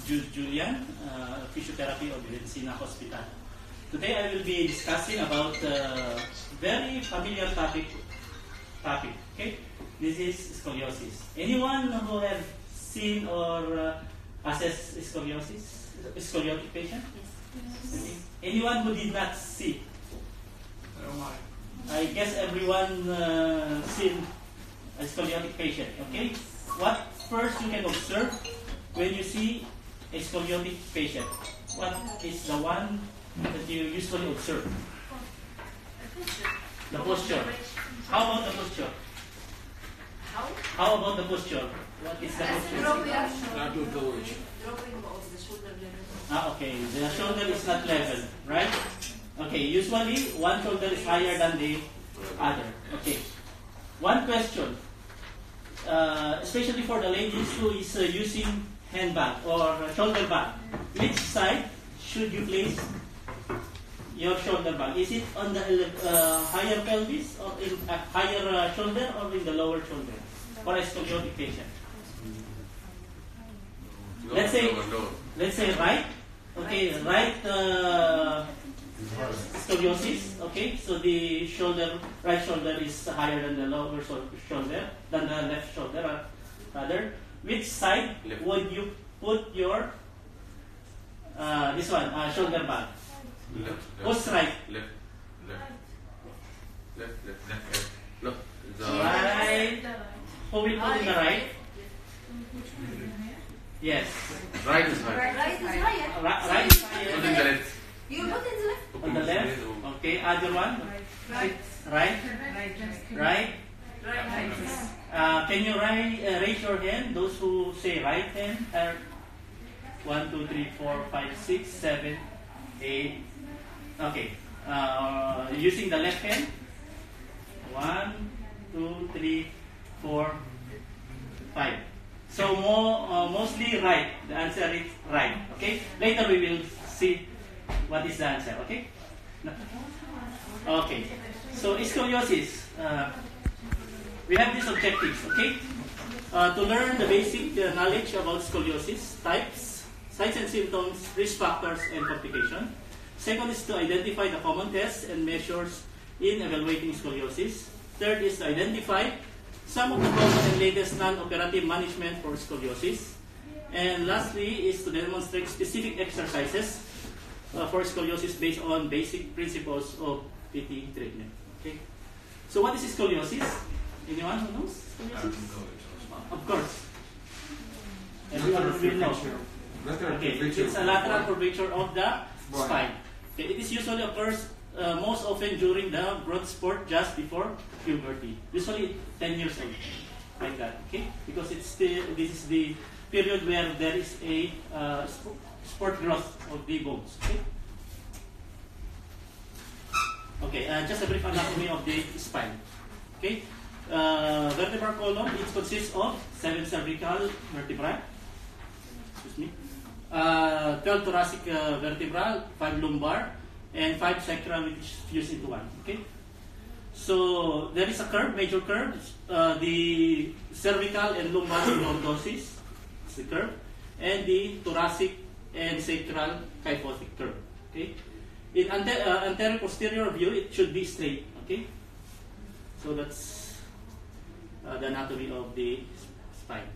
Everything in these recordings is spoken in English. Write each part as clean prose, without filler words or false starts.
Julian, physiotherapy of the Sina Hospital. Today I will be discussing about very familiar topic. Okay, this is scoliosis. Anyone who have seen or assessed scoliotic patient? Yes. Okay. Anyone who did not see? I guess everyone seen a scoliotic patient. Okay. What first you can observe when you see a scoliotic patient? What is the one that you usually observe? The posture. How about the posture? How about the posture? What is the posture? Okay, the shoulder is not level, right? Okay, usually one shoulder is higher than the other. Okay. One question, especially for the ladies who is using handbag or shoulder bag, which side should you place your shoulder bag? Is it on the higher pelvis or in higher shoulder or in the lower shoulder for a scoliotic patient? Let's say right. Okay, right scoliosis. Okay, so the right shoulder is higher than the lower shoulder, than the left shoulder. Rather, which side would you put your this one shoulder bag? Left. Who's right? Left. No. Right. Who will put in the right? Yes. Right is high. Right is higher. Right is higher. Put in the left. You put in the left. On the left. Okay. Other one. Right. Right. Right. Can you raise your hand? Those who say right hand are 1, 2, 3, 4, 5, 6, 7, 8. Okay. Using the left hand. 1, 2, 3, 4, 5. So mostly right. The answer is right. Okay. Later we will see what is the answer. Okay. Okay. So scoliosis. We have these objectives. Okay. To learn the basic knowledge about scoliosis, types, signs and symptoms, risk factors, and complications. Second is to identify the common tests and measures in evaluating scoliosis. Third is to identify some of the common and latest non-operative management for scoliosis. And lastly is to demonstrate specific exercises for scoliosis based on basic principles of PT treatment. Okay. So what is scoliosis? Anyone who knows scoliosis? Of course. Everyone will know. Okay. It's a lateral curvature of the spine. Okay. It is usually occurs most often during the growth spurt just before puberty. Usually 10 years old, like that. Okay, because this is the period where there is a spurt growth of the bones. Okay. Okay. Just a brief anatomy of the spine. Okay. Vertebral column. It consists of 7 cervical vertebrae. Excuse me. 12 thoracic vertebral, 5 lumbar, and 5 sacral, which is fused into one. Okay. So there is a curve, major curve, the cervical and lumbar lordosis, it's the curve, and the thoracic and sacral kyphotic curve. Okay. In anterior posterior view, it should be straight. Okay. So that's the anatomy of the spine.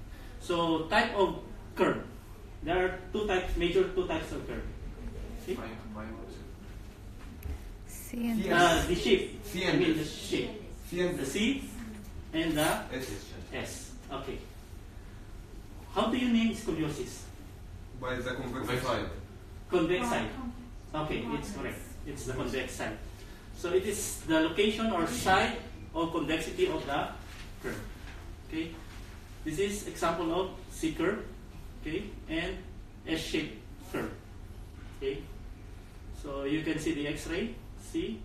So type of curve. There are major two types of curve. Okay. The shape. I mean the shape. The C and the S. Okay. How do you name scoliosis? By the convex side. Convex side. Okay, it's correct. It's the convex side. So it is the location or side of convexity of the curve. Okay. This is example of C curve. Okay, and S-shaped curve. Okay. So you can see the X-ray. See,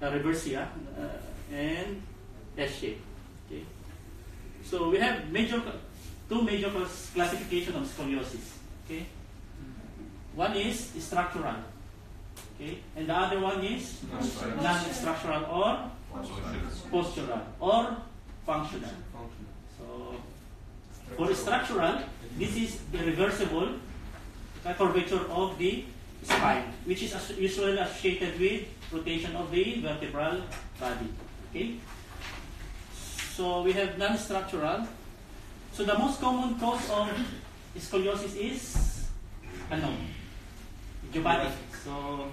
reversia and S-shape. Okay. So we have two major classification of scoliosis. Okay. One is structural. Okay, and the other one is non-structural or postural or functional. So for structural, this is irreversible curvature of the spine, which is usually associated with rotation of the vertebral body. Okay. So we have non-structural. So the most common cause of scoliosis is idiopathic. So,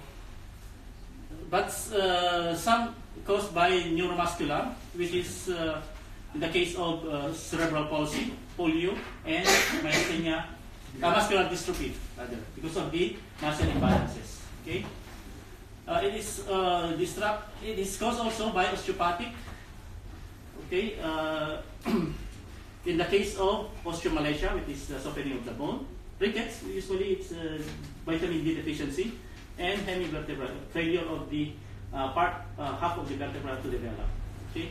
but some caused by neuromuscular, which is in the case of cerebral palsy, polio, and myasthenia, muscular dystrophy, rather, because of the muscle imbalances. Okay, it is caused also by osteopathic. Okay, in the case of osteomalacia, which is the softening of the bone, rickets, usually it's vitamin D deficiency, and hemivertebral failure of the half of the vertebra to develop. Okay,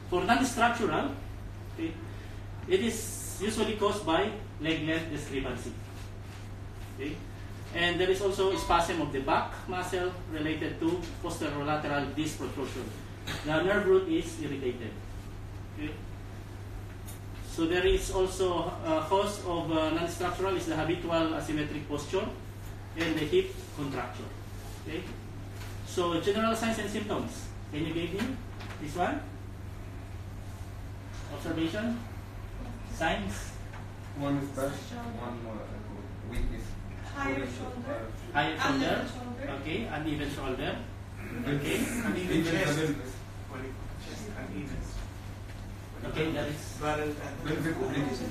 for non-structural, okay, it is usually caused by leg length discrepancy. Okay, and there is also spasm of the back muscle related to posterolateral disc protrusion. The nerve root is irritated. Okay. So there is also a cause of non-structural is the habitual asymmetric posture and the hip contracture. Okay. So general signs and symptoms. Can you give me this one? Observation, signs. One is back, one weakness. Higher shoulder. Higher shoulder. Uneven shoulder. Okay, uneven shoulder. Okay, Uneven chest. okay, that is Pelvic obliquity.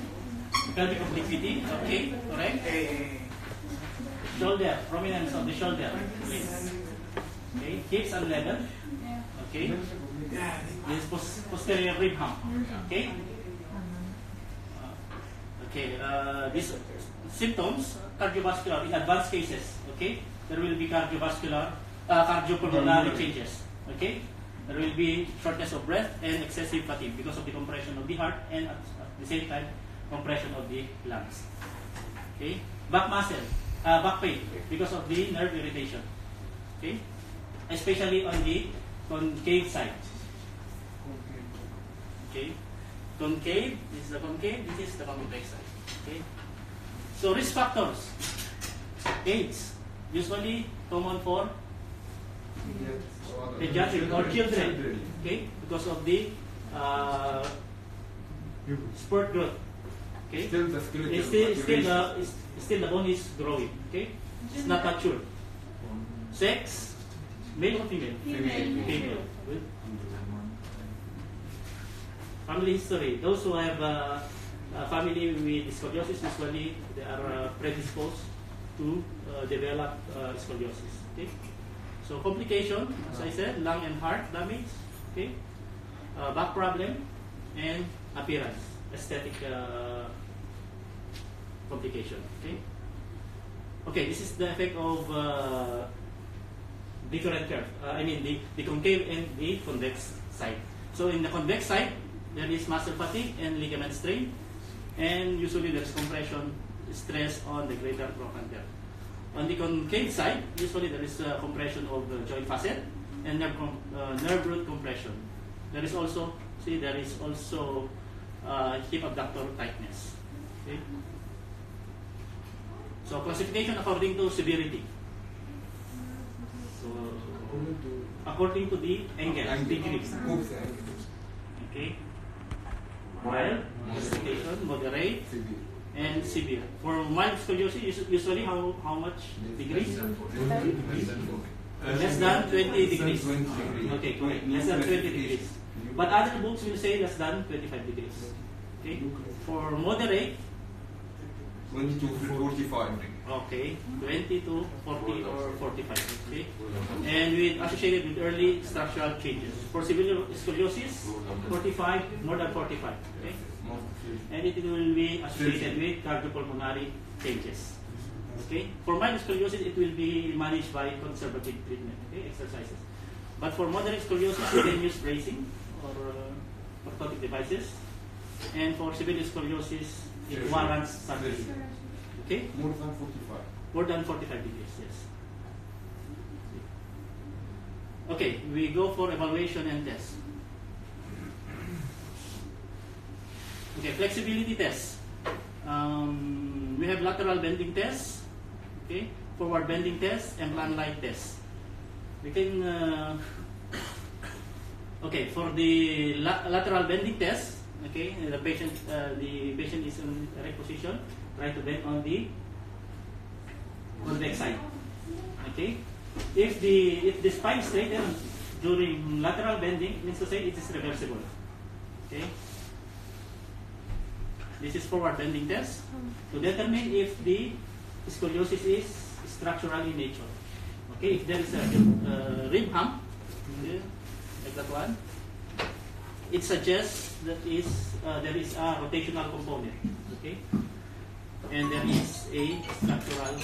pelvic obliquity. Okay, correct. Shoulder, prominence of the shoulder. Yes. Okay, hips unlevel. Okay, this is posterior rib hump. Okay. Okay, these symptoms, cardiovascular, in advanced cases, okay, there will be cardiopulmonary changes, okay, there will be shortness of breath and excessive fatigue because of the compression of the heart and at the same time compression of the lungs, okay, back muscle, back pain because of the nerve irritation, okay, especially on the concave side, okay. Concave, this is the concave, this is the convex side. Okay. So risk factors. AIDS, usually common for pediatric or children. Okay, because of the spurt growth. Okay. Still the skeleton. Still the bone is growing. Okay, it's not mature. Sex, male or female? Female. Female. Good. Family history. Those who have a family with scoliosis, usually they are predisposed to develop scoliosis. Okay. So complication, as I said, lung and heart damage. Okay. Back problem and appearance, aesthetic complication. Okay. Okay. This is the effect of different curve. I mean the concave and the convex side. So in the convex side, there is muscle fatigue and ligament strain, and usually there is compression stress on the greater trochanter. On the concave side, usually there is compression of the joint facet and nerve root compression. There is also hip abductor tightness. Okay? So classification according to severity. So according to the angle, degrees. Okay. Mild, classification, moderate, and severe. For mild scoliosis, usually how much degrees? Less than 20 degrees. Okay, correct. Less than 20 degrees. But other books will say less than 25 degrees. Okay. For moderate, 20 to 45. okay, 20 to 40 or 45. Okay. And associated with early structural changes. For severe scoliosis, 45, more than 45. Okay. And it will be associated with cardiopulmonary changes. Okay. For mild scoliosis, it will be managed by conservative treatment, okay, exercises. But for moderate scoliosis, you can use bracing or orthotic devices. And for severe scoliosis, it warrants surgery. Okay. More than 45. More than 45 degrees, yes. Okay, we go for evaluation and test. Okay, flexibility test. We have lateral bending test, Okay, forward bending test and plan line test. We can okay, for the lateral bending test. Okay, the patient is in the right position. Try to bend on the convex side. Okay, if the spine is straightened during lateral bending, means to say it is reversible. Okay, this is forward bending test to determine if the scoliosis is structural in nature. Okay, if there is a rib hump, okay, like that one, it suggests that there is a rotational component. Okay, and there is a structural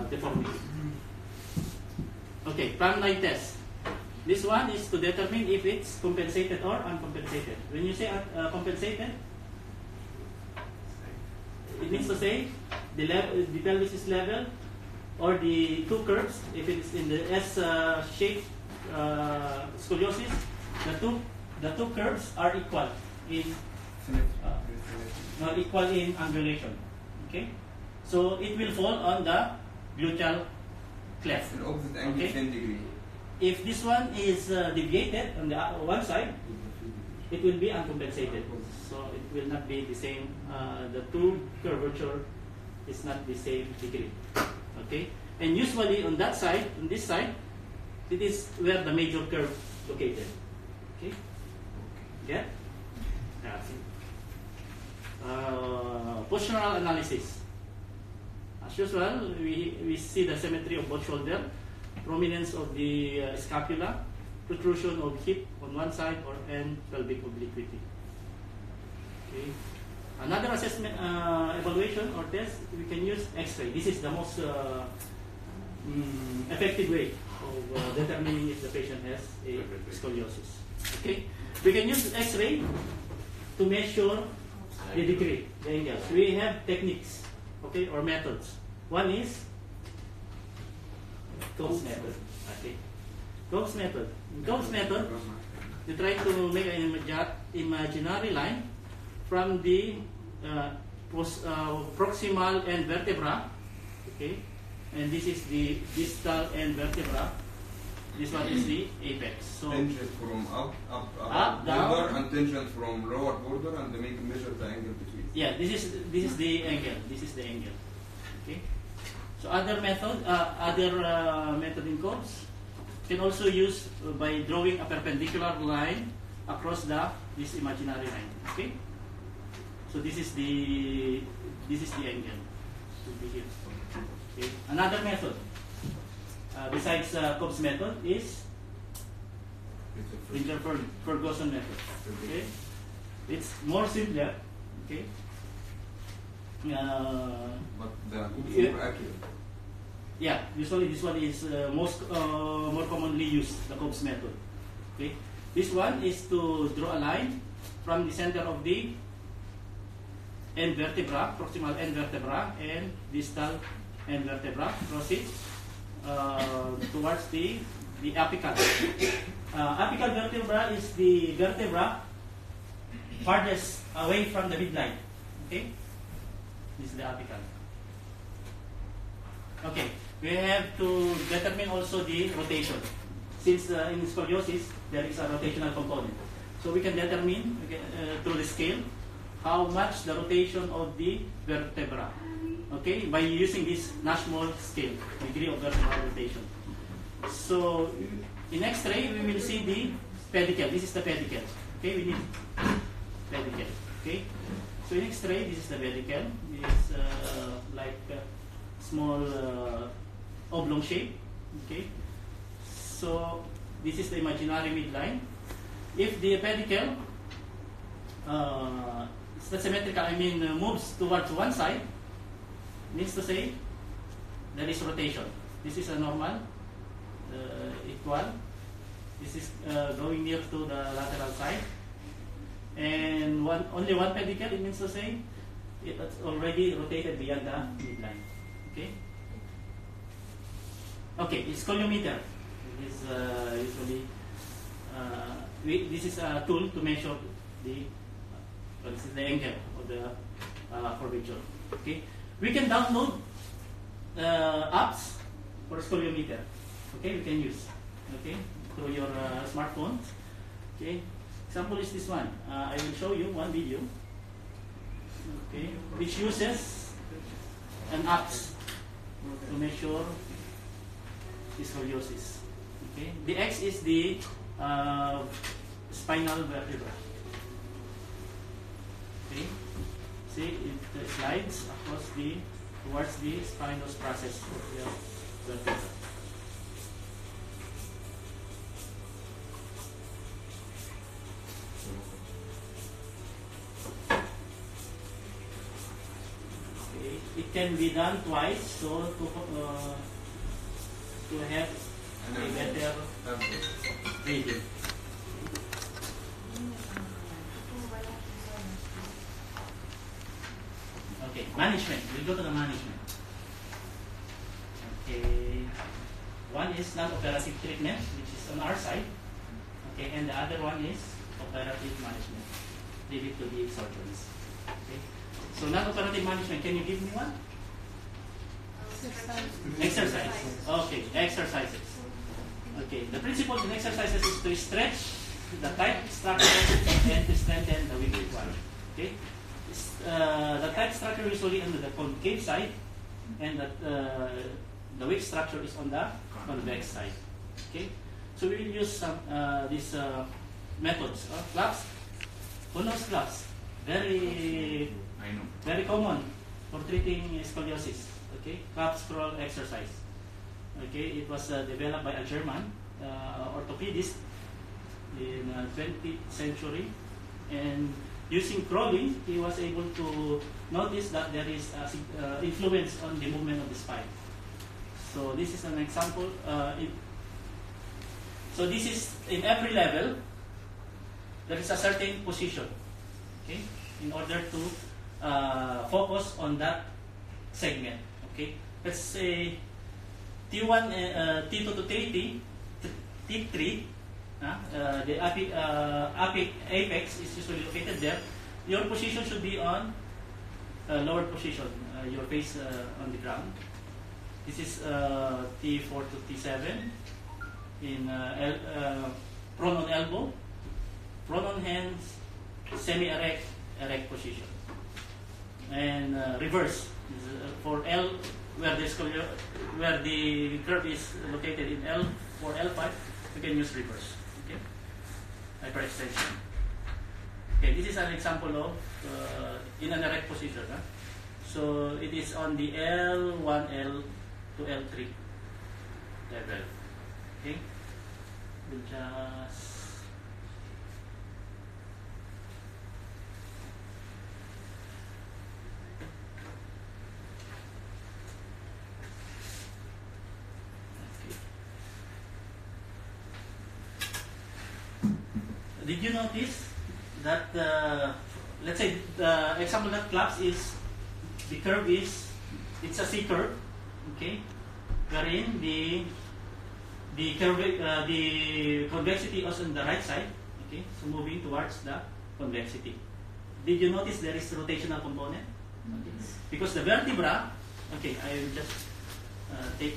deformity. Okay, plan line test. This one is to determine if it's compensated or uncompensated. When you say compensated, it means to say the pelvis is level, or the two curves. If it is in the S-shaped scoliosis, the two curves are equal in angulation. Okay, so it will fall on the gluteal cleft. The opposite angle, Okay. 10 degree. If this one is deviated on the one side, it will be uncompensated. So it will not be the same. The two curvature is not the same degree. Okay, and usually on that side, on this side, it is where the major curve located. Okay, yeah. That's it. Postural analysis. As usual, we see the symmetry of both shoulder, prominence of the scapula, protrusion of hip on one side, and pelvic obliquity. Okay. Another assessment, evaluation or test, we can use X-ray. This is the most effective way of determining if the patient has a scoliosis. Okay, we can use X-ray to measure the degree, the angles. We have techniques, okay, or methods. One is Combs method. Okay, Combs method. In Combs method, you try to make an imaginary line from the proximal end vertebra. Okay, and this is the distal end vertebra. This one is the apex. So Tangent from up Up, border, down. and tangent from lower border, and they make measure the angle between. yeah, this is the angle. This is the angle. Okay. So other method in Combs can also use by drawing a perpendicular line across this imaginary line. Okay. So this is the angle to be here. Okay. Another method besides Combs method is Ferguson method. Okay. It's more simpler. Okay. But the Combs Yeah. more accurate. Yeah, usually this one is more commonly used, the Combs method. Okay, this one is to draw a line from the center of the end vertebra, proximal end vertebra, and distal end vertebra, proceed towards the apical. Apical vertebra is the vertebra farthest away from the midline. Okay, this is the apical. Okay, we have to determine also the rotation. Since in scoliosis, there is a rotational component. So we can determine through the scale how much the rotation of the vertebra. Okay, by using this Nash-Moll scale, degree of vertebral rotation. So in X-ray, we will see the pedicle. This is the pedicle. Okay, we need pedicle. Okay, so in X-ray, this is the pedicle. It's like small oblong shape. Okay, so this is the imaginary midline. If the pedicle it's not symmetrical, I mean moves towards one side, means to say there is rotation. This is a normal, equal. This is going near to the lateral side, and only one pedicle. It means to say it's already rotated beyond the midline. Okay. Okay, it's scoliometer. It is usually this is a tool to measure the angle of the curvature. Okay, we can download apps for scoliometer. Okay, you can use. Okay, through your smartphone. Okay, example is this one. I will show you one video. Okay, which uses an apps to measure the scoliosis. Okay, the X is the spinal vertebra. Okay, see it slides across towards the spinous process of the vertebra. Okay, it can be done twice, so to have a better reading. Okay, management. We'll go to the management. Okay, one is non-operative treatment, which is on our side. Okay, and the other one is operative management. Leave it to the surgeons. Okay, so non-operative management. Can you give me one? Exercise. Okay, exercises. Okay, the principle in exercises is to stretch the tight structure and to strengthen the weak one. Okay. The tight structure usually on the concave side, and the weak structure is on the convex side. Okay, so we will use some these methods. Claps, who knows claps? Very common for treating scoliosis. Okay, clap scroll exercise. Okay, it was developed by a German orthopedist in 20th century, and using crawling, he was able to notice that there is influence on the movement of the spine. So this is an example. So this is in every level. There is a certain position, okay, in order to focus on that segment. Okay, let's say T1, T2 to T3, T3. The apex is usually located there. Your position should be on lower position, your face on the ground. This is T4 to T7 in prone on elbow, prone on hands, semi-erect, erect position, and reverse for L, where the curve is located in L for L5. You can use reverse. Okay, hyperextension. Okay, this is an example of in an erect position. So it is on the L1, L to L3 level. Okay, we'll just did you notice that let's say the example that claps is the curve is it's a C curve, okay, wherein the convexity is on the right side, okay, so moving towards the convexity. Did you notice there is rotational component? Okay. Because the vertebra, okay, I will just take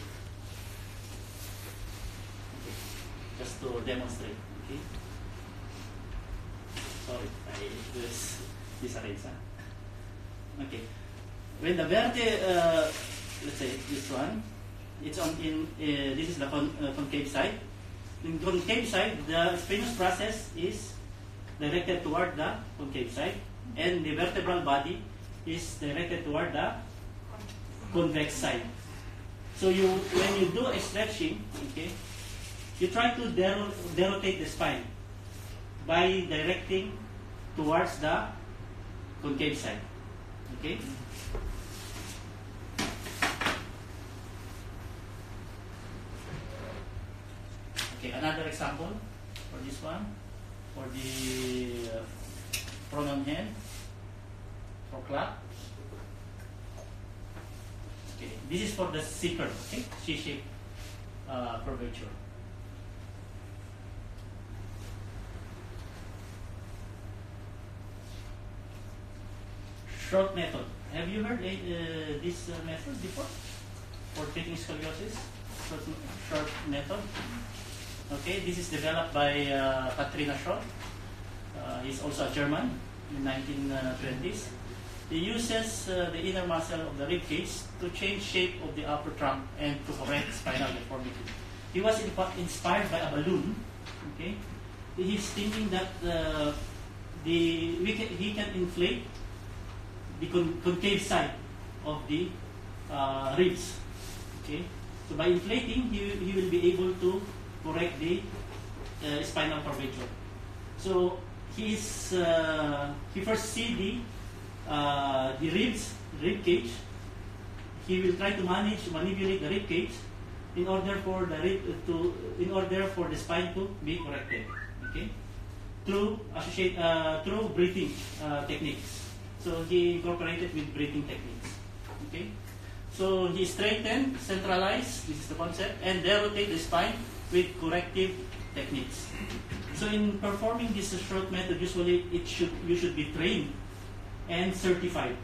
just to demonstrate, okay. Sorry, I was disarranged. Okay, when the let's say this one, it's on in this is the concave side. In concave side, the spinous process is directed toward the concave side, and the vertebral body is directed toward the convex side. So when you do a stretching, okay, you try to derotate the spine by directing towards the concave side. Okay? Okay, another example for this one, for the prone on hand, for clap. Okay, this is for the C curve, okay? C-shape curvature. Short method. Have you heard this method before? treating scoliosis, short method. Okay, this is developed by Katrina Short. He's also a German in 1920s. He uses the inner muscle of the rib cage to change shape of the upper trunk and to correct spinal deformity. He was inspired by a balloon. Okay, he's thinking that he can inflate the concave side of the ribs. Okay, so by inflating, he will be able to correct the spinal curvature. So he first see the rib cage. He will try to manipulate the rib cage in order for the spine to be corrected. Okay, through breathing techniques. So he incorporated with breathing techniques. Okay, so he straightened, centralized. This is the concept, and then rotate the spine with corrective techniques. So in performing this short method, usually you should be trained and certified.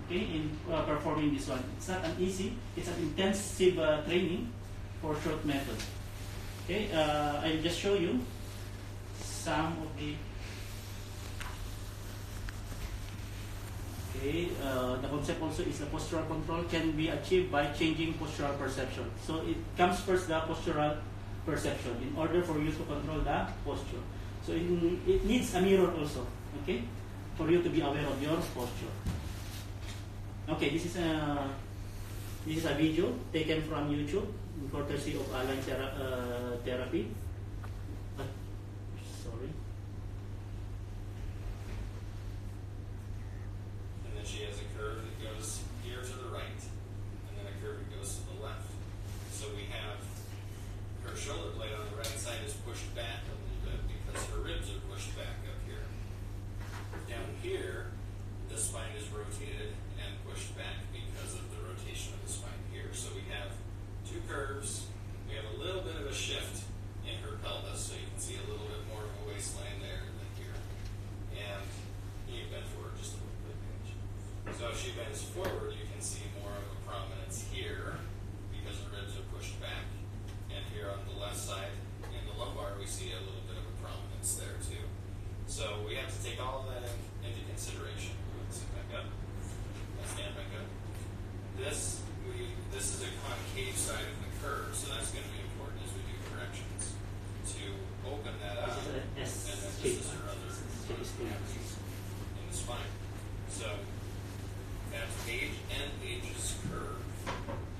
Okay, in performing this one, it's not an easy; it's an intensive training for short method. Okay, I'll just show you some of the. Okay, the concept also is the postural control can be achieved by changing postural perception. So it comes first the postural perception in order for you to control the posture. So it needs a mirror also. Okay, for you to be aware of your posture. Okay, this is a video taken from YouTube, courtesy of Align Therapy. Sorry. And then she has a curve that goes here to the right, and then a curve that goes to the left. So we have her shoulder blade on the right side is pushed back a little bit because her ribs are pushed back up here. Down here, the spine is rotated and pushed back because of the rotation of the spine here. So we have two curves. We have a little bit of a shift in her pelvis, so you can see a little bit more of a waistline there than here. And you bend forward just a little bit. So if she bends forward, you can see more of a prominence here because the ribs are pushed back. And here on the left side, in the lumbar, we see a little bit of a prominence there too. So we have to take all of that into consideration. Sit back up. Stand back up. This is a concave side of the curve, so that's going to be important as we do corrections. To open that up, and then this is our other in the spine. So that's Page and Page's curve.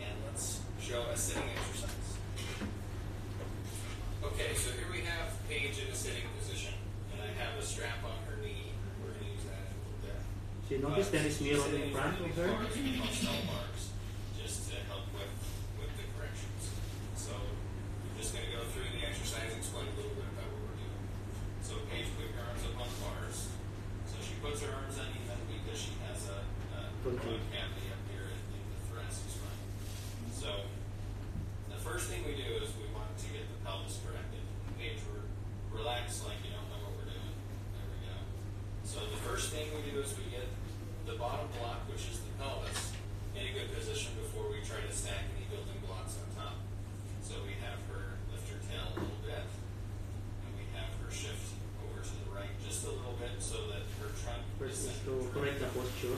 And let's show a sitting exercise. Okay, so here we have Paige in a sitting position, and I have a strap on her knee. We're going to use that in a little bit. So you notice there is mirror in front of her. Bars, just to help with the corrections. So we're just going to go through the exercise and explain a little bit about what we're doing. So Paige put her arms up on the bars. So she puts her arms uneven because she has a cavity up here in the thoracic spine. So the first thing we do is we want to get the pelvis corrected. Paige, relax like you don't know what we're doing. There we go. So the first thing we do is we get the bottom block, which is the pelvis, in a good position before we try to stack any building blocks on top. So we have her lift her tail a little bit, and we have her shift over to the right just a little bit so that her trunk First is to correct the posture.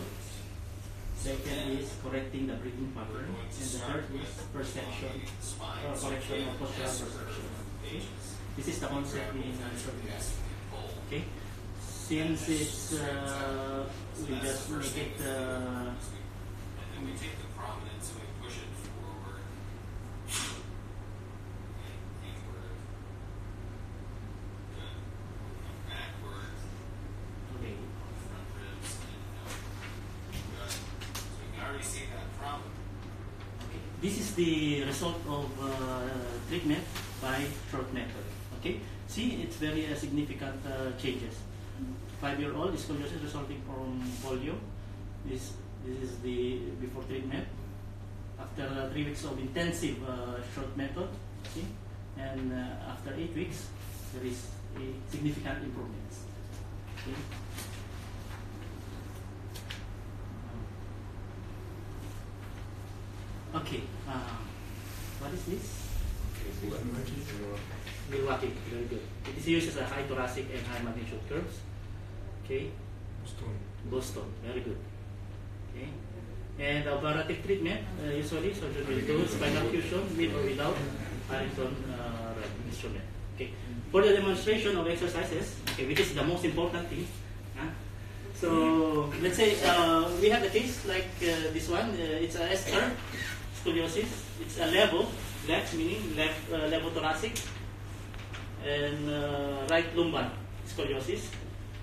Second is correcting the breathing pattern. And the third is perception, or correction of postural perception. Okay? This is the concept in okay. Since it's we just make it and then we take the prominence and we push it forward and inward. Good. Come backward. okay. Front ribs and out. Good. So we can already see that prominence. Okay. This is the result of treatment by short method. Okay. See, it's very significant changes. 5-year-old scoliosis resulting from polio. This is the before treatment. After 3 weeks of intensive short method, see, and after 8 weeks, there is a significant improvements. Okay. Okay. What is this? Milwaukee. Very good. It is used as a high thoracic and high magnitude curves. Okay. Boston. Very good. Okay. And operative treatment, usually surgeon will do spinal fusion with or without Harrington instrument. Okay. For the demonstration of exercises, okay, which is the most important thing. So let's say we have the case like this one. It's a S-curve scoliosis. It's a left meaning left levothoracic, and right lumbar scoliosis.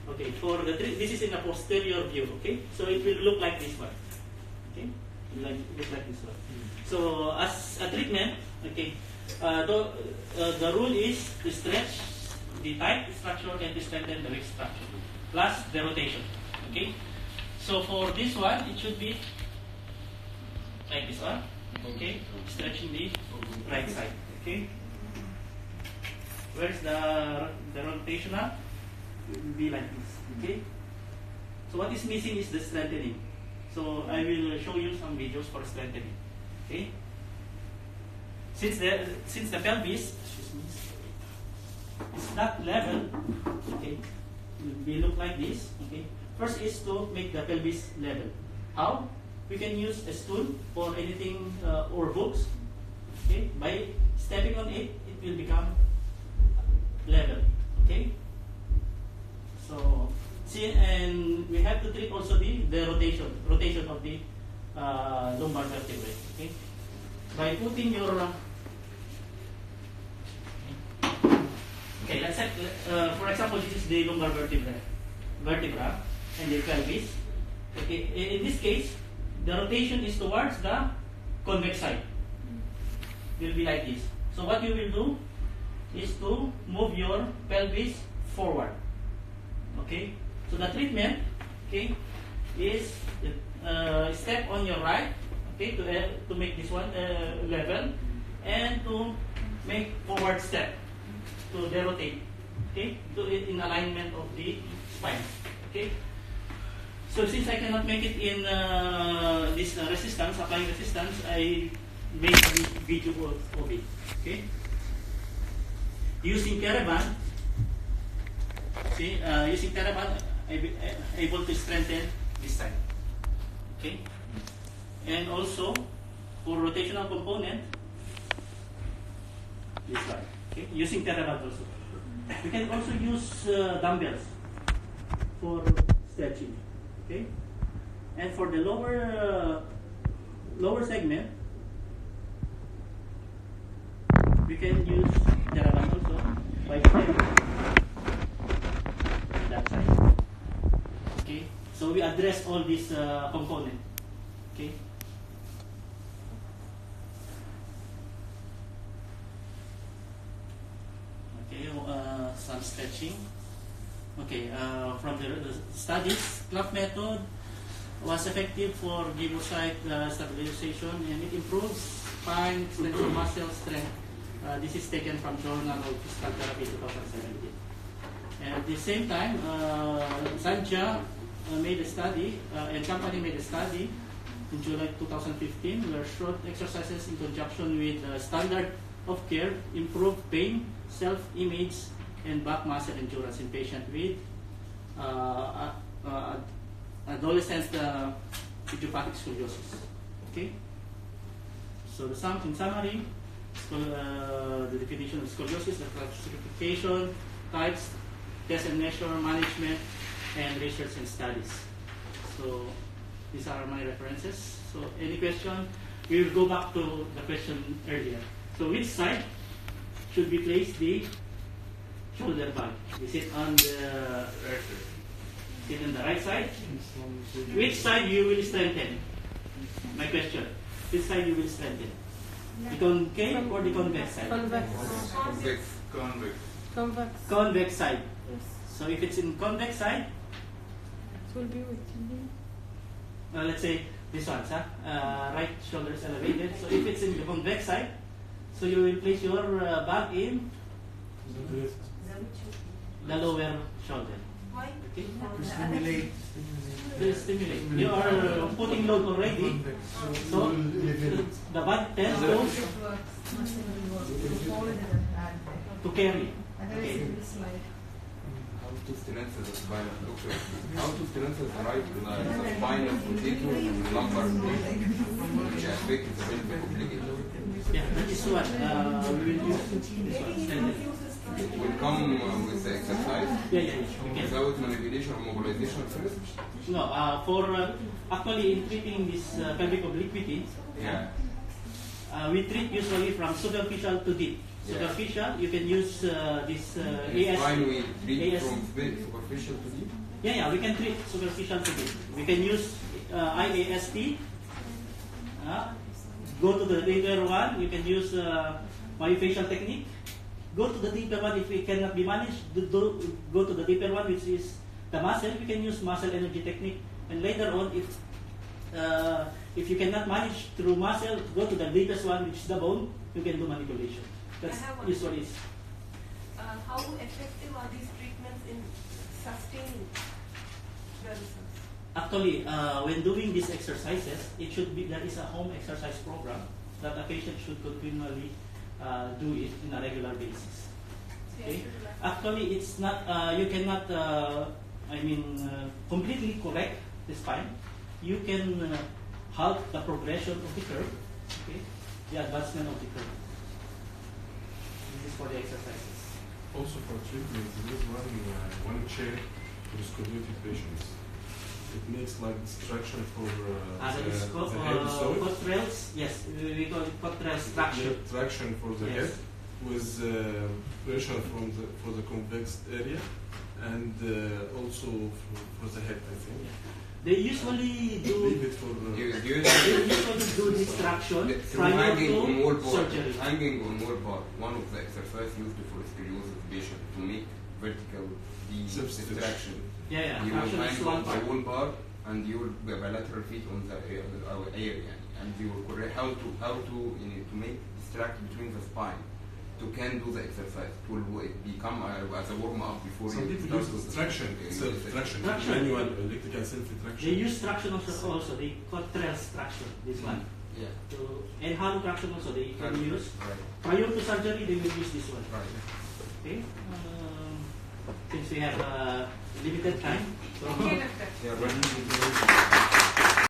Okay. For the this is in a posterior view. Okay. So it will look like this one. Okay. Look like this one. So as a treatment, okay, the rule is to stretch the tight structure and to strengthen the weak structure, plus the rotation. Okay. So for this one, it should be like this one. Okay. Stretching the right side. Okay. Where's the rotational? It will be like this. Okay. So what is missing is the strengthening. So I will show you some videos for strengthening. Okay. Since the pelvis, excuse me, is not level, okay, we look like this. Okay. First is to make the pelvis level. How? We can use a stool or anything or books. Okay. By stepping on it, it will become level. Okay. So see, and we have to treat also the rotation of the lumbar vertebrae. Okay. By putting your okay, let's say for example, this is the lumbar vertebra and the pelvis. Okay, in this case, the rotation is towards the convex side. Will be like this. So what you will do is to move your pelvis forward. Okay. So the treatment, okay, is step on your right, okay, to make this one level, and to make forward step to derotate, okay, to in alignment of the spine, okay. So since I cannot make it in this resistance, applying resistance, I made this video of it, okay. Using TheraBand, see, using TheraBand, able to strengthen this side, okay. And also for rotational component, this side, okay. Using TheraBand also. We can also use dumbbells for stretching, okay. And for the lower segment, we can use TheraBand also by stepping that side. Okay, so we address all these components. Okay. Okay, some stretching. Okay, from the studies, clamp method was effective for gibbosite stabilization, and it improves spine, muscle strength. This is taken from Journal of Physical Therapy 2017. And at the same time, Sanja made a study, and company made a study in July 2015, where short exercises in conjunction with standard of care improve pain, self-image, and back muscle endurance in patients with adolescent idiopathic scoliosis. Okay. So in summary, the definition of scoliosis, the classification, types, test and measure, management, and research and studies. So these are my references. So any question? We will go back to the question earlier. So which side should we place the shoulder band? Is it on the right side? Which side you will strengthen? My question. Which side you will strengthen? The concave or the convex side? Convex. Convex side. Yes. So if it's in convex side, It will be with you. let's say this one, right shoulder is elevated. So if it's in the convex side, so you will place your back in the lower shoulder. Why? Okay? To stimulate. To stimulate. You are putting load already, so the body tends to carry. Okay. How to strengthen the spine of doctor? How to strengthen the right the spine of potato and lumbar which affect the pelvic obligator? Yeah, that is what we will use this one. Standard. It will come with the exercise Yeah, we can. without manipulation or mobilization first. No, for actually in treating this pelvic obliquity, Yeah. we treat usually from superficial to deep. Yeah. Superficial, you can use this It's fine we treat AS. from superficial to deep. Yeah, we can treat superficial to deep. We can use IAST. Go to the deeper one. You can use myofascial technique. Go to the deeper one if it cannot be managed. Go to the deeper one, which is the muscle. We can use muscle energy technique. And later on, if you cannot manage through muscle, go to the deepest one, which is the bone. You can do manipulation. That's I have one usually. How effective are these treatments in sustaining the results? Actually, when doing these exercises, there is a home exercise program that a patient should continually do it in a regular basis. Okay? Actually, it's not. You cannot. Completely correct the spine. You can halt the progression of the curve. Okay, the advancement of the curve. This is for the exercises. Also for treatment, there is one chair for scoliotic patients. It makes like distraction for That is the head side. foot rails. Yes, we call it foot rails traction. Traction for the Yes. head with pressure for the convex area and also for the head, I think. They usually do. Leave it for They usually do this traction Through prior hanging on wall to bar. surgery. Hanging on wall bar. One of the exercises used for scoliosis patient to make vertical distraction. Yeah. You will Traction is hang one on the part. wall bar and you will bilateral feet on the area and you will correct how to make distract between the spine. To can do the exercise. It will become as a warm up before some you people start use with traction, Okay, self-traction, Traction. manual electrical self-traction. They use traction also. They call trails traction. This one. Yeah. And hand traction also they can use. Right. Prior to surgery, they will use this one. Right. Okay. Since we have limited time, so Okay, doctor. Yeah, right.